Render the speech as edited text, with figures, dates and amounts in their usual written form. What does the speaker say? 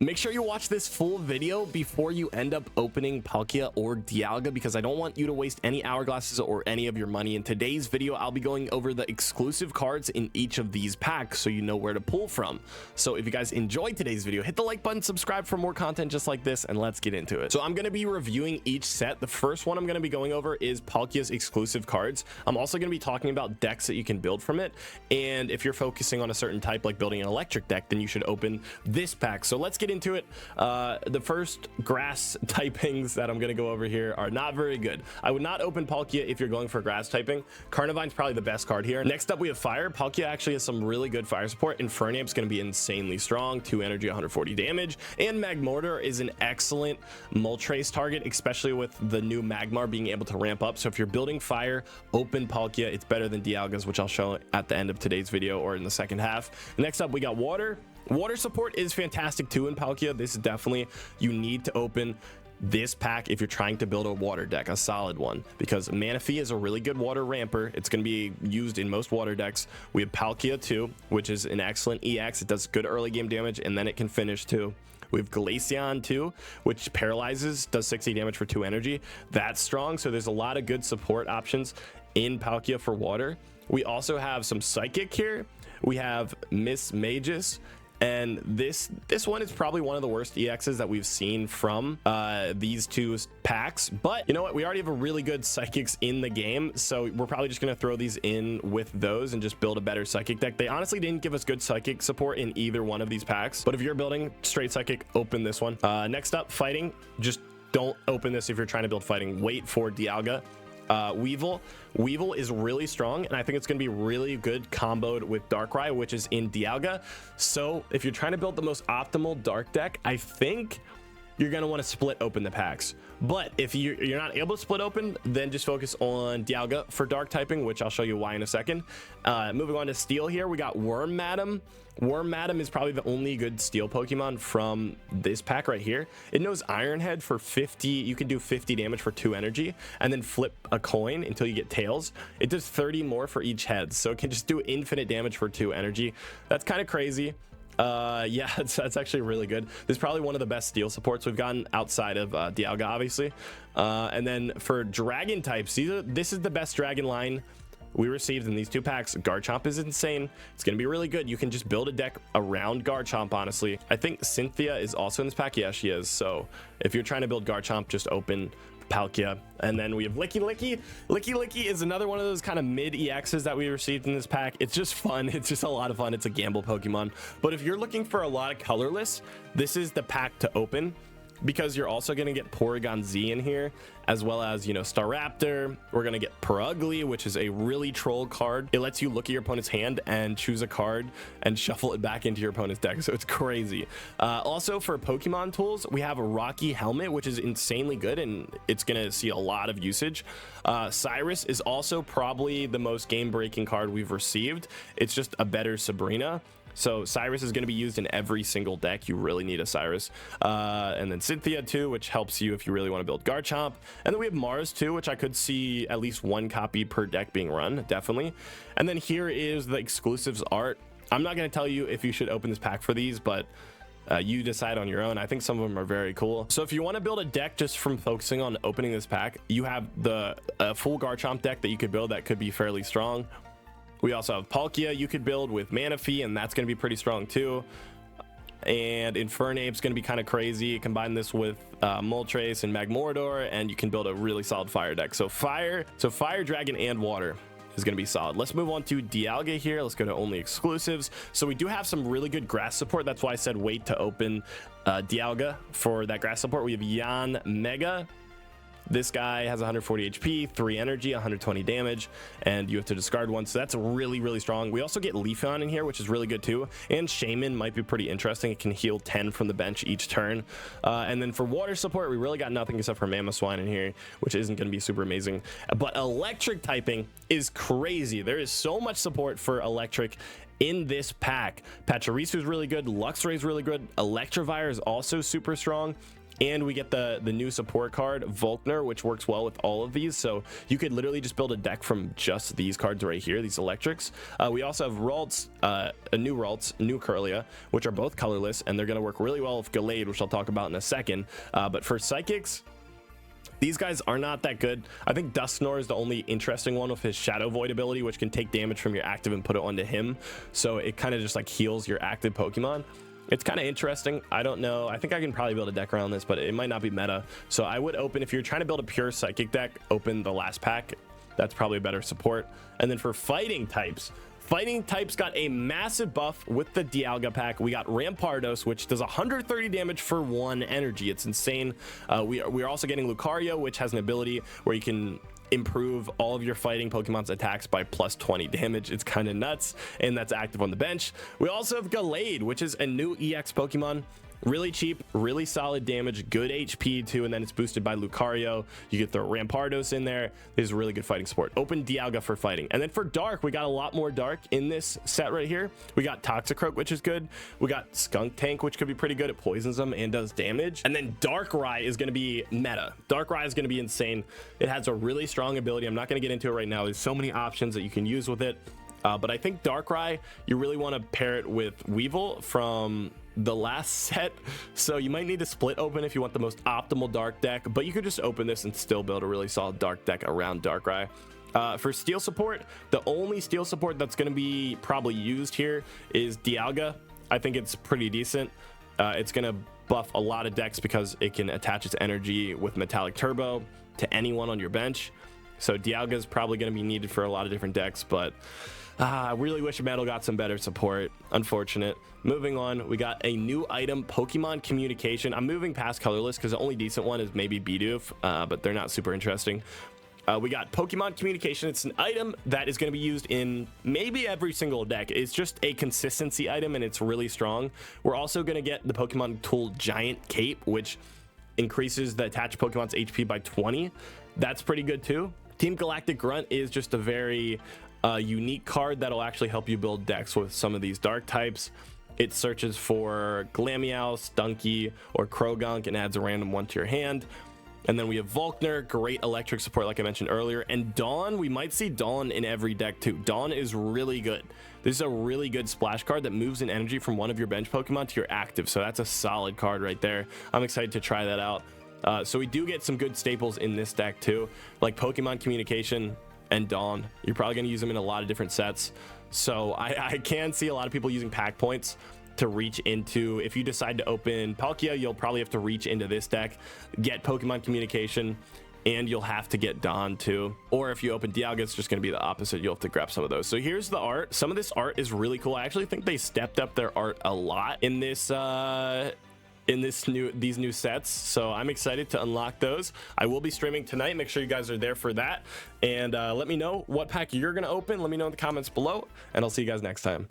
Make sure you watch this full video before you end up opening Palkia or Dialga, because I don't want you to waste any hourglasses or any of your money. In today's video, I'll be going over the exclusive cards in each of these packs so you know where to pull from. So if you guys enjoyed today's video, hit the like button, subscribe for more content just like this, and let's get into it. So I'm going to be reviewing each set. The first one I'm going to be going over is Palkia's exclusive cards. I'm also going to be talking about decks that you can build from it. And if you're focusing on a certain type, like building an electric deck, then you should open this pack. So let's get into it. The first grass typings that I'm going to go over here are not very good. I would not open Palkia if you're going for grass typing. Carnivine's probably the best card here. Next up, we have fire. Palkia actually has some really good fire support. Infernape's going to be insanely strong, 2 energy, 140 damage. And Magmortar is an excellent Moltres target, especially with the new Magmar being able to ramp up. So if you're building fire, open Palkia. It's better than Dialga's, which I'll show at the end of today's video or in the second half. Next up, we got water. Water support is fantastic too in Palkia. This is definitely, you need to open this pack if you're trying to build a water deck, a solid one, because Manaphy is a really good water ramper. It's going to be used in most water decks. We have Palkia 2, which is an excellent EX. It does good early game damage, and then it can finish too. We have Glaceon 2, which paralyzes, does 60 damage for 2 energy. That's strong, so there's a lot of good support options in Palkia for water. We also have some Psychic here. We have Miss Magus. And this one is probably one of the worst EXs that we've seen from these two packs. But you know what? We already have a really good Psychics in the game. So we're probably just going to throw these in with those and just build a better Psychic deck. They honestly didn't give us good Psychic support in either one of these packs. But if you're building straight Psychic, open this one. Next up, Fighting. Just don't open this if you're trying to build Fighting. Wait for Dialga. Weevil is really strong, and I think it's going to be really good comboed with Darkrai, which is in Dialga. So if you're trying to build the most optimal dark deck, I think you're going to want to split open the packs. But if you're not able to split open, then just focus on Dialga for dark typing, which I'll show you why in a second. Moving on to Steel here, we got Worm Madam. Worm Madam is probably the only good Steel Pokemon from this pack right here. It knows Iron Head for 50. You can do 50 damage for 2 energy, and then flip a coin until you get tails. It does 30 more for each head, so it can just do infinite damage for 2 energy. That's kind of crazy. Yeah, that's actually really good. This is probably one of the best steel supports we've gotten outside of Dialga, obviously. And then for dragon types, this is the best dragon line we received in these two packs. Garchomp is insane. It's going to be really good. You can just build a deck around Garchomp, honestly. I think Cynthia is also in this pack. Yeah, she is. So if you're trying to build Garchomp, just open Palkia. And then we have Licky Licky. Licky Licky is another one of those kind of mid EXs that we received in this pack. It's just fun. It's just a lot of fun. It's a gamble Pokemon. But if you're looking for a lot of colorless, this is the pack to open, because you're also going to get Porygon Z in here, as well as, you know, Staraptor. We're going to get Purugly, which is a really troll card. It lets you look at your opponent's hand and choose a card and shuffle it back into your opponent's deck, so it's crazy. Also for Pokemon tools, we have a Rocky Helmet, which is insanely good, and it's going to see a lot of usage. Cyrus is also probably the most game-breaking card we've received. It's just a better Sabrina. So Cyrus is going to be used in every single deck. You really need a Cyrus. And then Cynthia too, which helps you if you really want to build Garchomp. And then we have Mars too, which I could see at least 1 copy per deck being run, definitely. And then here is the exclusives art. I'm not going to tell you if you should open this pack for these, but you decide on your own. I think some of them are very cool. So if you want to build a deck just from focusing on opening this pack, you have the full Garchomp deck that you could build that could be fairly strong. We also have Palkia you could build with Manaphy, and that's going to be pretty strong too. And Infernape's going to be kind of crazy. Combine this with Moltres and Magmortar, and you can build a really solid fire deck. So fire, dragon, and water is going to be solid. Let's move on to Dialga here. Let's go to only exclusives. So we do have some really good grass support. That's why I said wait to open Dialga for that grass support. We have Yanmega. This guy has 140 HP, 3 energy, 120 damage, and you have to discard 1, so that's really, really strong. We also get Leafeon in here, which is really good too, and Shaman might be pretty interesting. It can heal 10 from the bench each turn. And then for water support, we really got nothing except for Mamoswine in here, which isn't going to be super amazing. But electric typing is crazy. There is so much support for electric in this pack. Pachirisu is really good, Luxray is really good, Electivire is also super strong. and we get the new support card Volkner, which works well with all of these. So you could literally just build a deck from just these cards right here, these electrics. We also have Ralts, new Curlia, which are both colorless, and they're going to work really well with Gallade, which I'll talk about in a second. But for psychics, these guys are not that good. I think Dusknoir is the only interesting one with his Shadow Void ability, which can take damage from your active and put it onto him. So it kind of just like heals your active Pokemon. It's kind of interesting. I don't know. I think I can probably build a deck around this, but it might not be meta. So I would open, if you're trying to build a pure psychic deck, open the last pack. That's probably better support. And then for fighting types got a massive buff with the Dialga pack. We got Rampardos, which does 130 damage for 1 energy. It's insane. We are also getting Lucario, which has an ability where you can improve all of your fighting Pokemon's attacks by plus 20 damage. It's kind of nuts, and that's active on the bench. We also have Gallade, which is a new EX Pokemon. Really cheap, really solid damage, good HP too, and then it's boosted by Lucario. You get the Rampardos in there. This is really good fighting support. Open Dialga for fighting. And then for dark, we got a lot more dark in this set right here. We got Toxicroak, which is good. We got Skunk Tank, which could be pretty good. It poisons them and does damage. And then Darkrai is going to be meta. Darkrai is going to be insane. It has a really strong ability. I'm not going to get into it right now. There's so many options that you can use with it. But I think Darkrai, you really want to pair it with Weevil from the last set, so you might need to split open if you want the most optimal dark deck, but you could just open this and still build a really solid dark deck around Darkrai. For steel support, the only steel support that's going to be probably used here is Dialga. I think it's pretty decent. It's going to buff a lot of decks because it can attach its energy with Metallic Turbo to anyone on your bench. So Dialga is probably going to be needed for a lot of different decks, but I really wish Metal got some better support. Unfortunate. Moving on, we got a new item, Pokemon Communication. I'm moving past colorless because the only decent one is maybe Bidoof, but they're not super interesting. We got Pokemon Communication. It's an item that is going to be used in maybe every single deck. It's just a consistency item, and it's really strong. We're also going to get the Pokemon Tool Giant Cape, which increases the attached Pokemon's HP by 20. That's pretty good too. Team Galactic Grunt is just a very unique card that'll actually help you build decks with some of these dark types. It searches for Glameow, Stunky, or Krogunk and adds a random one to your hand. And then we have Volkner, great electric support like I mentioned earlier. And Dawn, we might see Dawn in every deck too. Dawn is really good. This is a really good splash card that moves an energy from one of your bench Pokemon to your active. So that's a solid card right there. I'm excited to try that out. So we do get some good staples in this deck too, like Pokemon Communication and Dawn. You're probably going to use them in a lot of different sets. So I can see a lot of people using pack points to reach into, if you decide to open Palkia, you'll probably have to reach into this deck, get Pokemon Communication, and you'll have to get Dawn too. Or if you open Dialga, it's just going to be the opposite. You'll have to grab some of those. So here's the art. Some of this art is really cool. I actually think they stepped up their art a lot in this these new sets, so I'm excited to unlock those. I will be streaming tonight. Make sure you guys are there for that, and let me know what pack you're gonna open. Let me know in the comments below, and I'll see you guys next time.